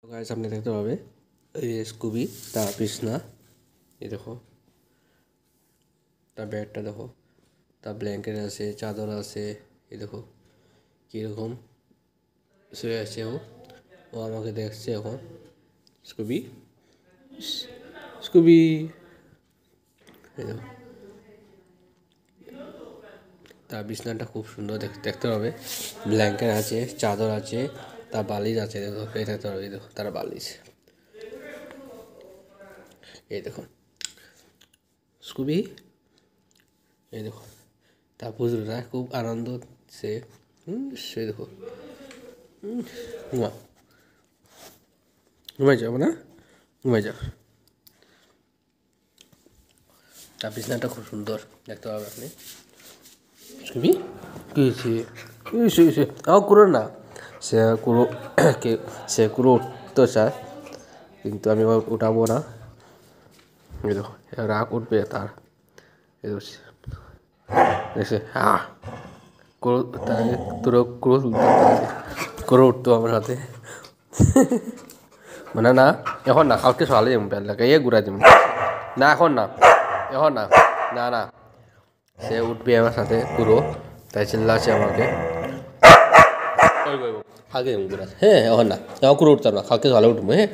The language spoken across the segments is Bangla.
গাইস আপনি দেখতে পাবে এই স্কুবি তার বিছনা এই দেখো তার বেডটা দেখো তার ব্ল্যাঙ্কেট আছে চাদর আছে এই দেখো কীরকম শুয়ে আছে ও আমাকে দেখছে এখন স্কুবি স্কুবি এই দেখো তার বিছনাটা খুব সুন্দর দেখতে পাবে ব্ল্যাঙ্কেট আছে চাদর আছে তার বালিশ আছে দেখো এই দেখতে পাবে দেখো তার বালিশ এই দেখো স্কুবি এই দেখো তার পুজোটা খুব আনন্দ সে দেখো ঘুমা ঘুমাই যাবো না ঘুমাই যাও তার বিছনাটা খুব সুন্দর দেখতে পাবে আপনি স্কুবি কী হয়েছে কুরো না সে কুরো উঠতে চায় কিন্তু আমি উঠাবো না এই দেখো রাগ উঠবে তার এই দেখছে করে উঠতো আমার হাতে মানে না এখন না কালকে সকালে যাবো প্যান লাগাই ঘুরা দিব না এখন না না না সে উঠবে আমার সাথে পুরো তাই চিল্লাছে আমাকে কালকে যাবো ঘুরা হ্যাঁ এখন না এখন করে উঠতাম না কালকে সকালে উঠবো হ্যাঁ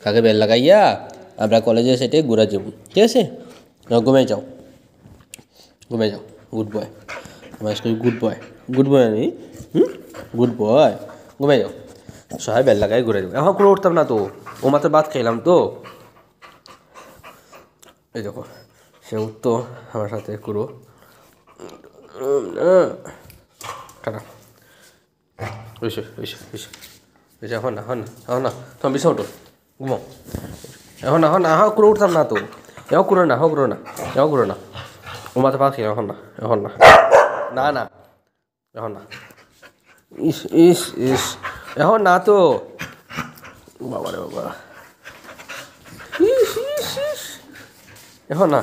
কালকে বেল লাগাইয়া আমরা কলেজে সেটে ঘুরা যাবো ঠিক আছে ঘুমাই যাও গুড বয় আমার স্কুল গুড বয় আমি গুড বয় ঘুমাই যাও সবাই বেল লাগাই ঘুরে যাবো এখন করে উঠতাম না তো ও মাত্র ভাত খেলাম তো এই দেখো সে উঠতো আমার সাথে কুরো টাটা এখন না তোমার বিছানা উঠো ঘুমাও এখন না করে উঠতাম না তো এখন করো না ও মাথা পাখি এখন না না এখন না ইস এখন না তো বাবা রে বাবা এখন না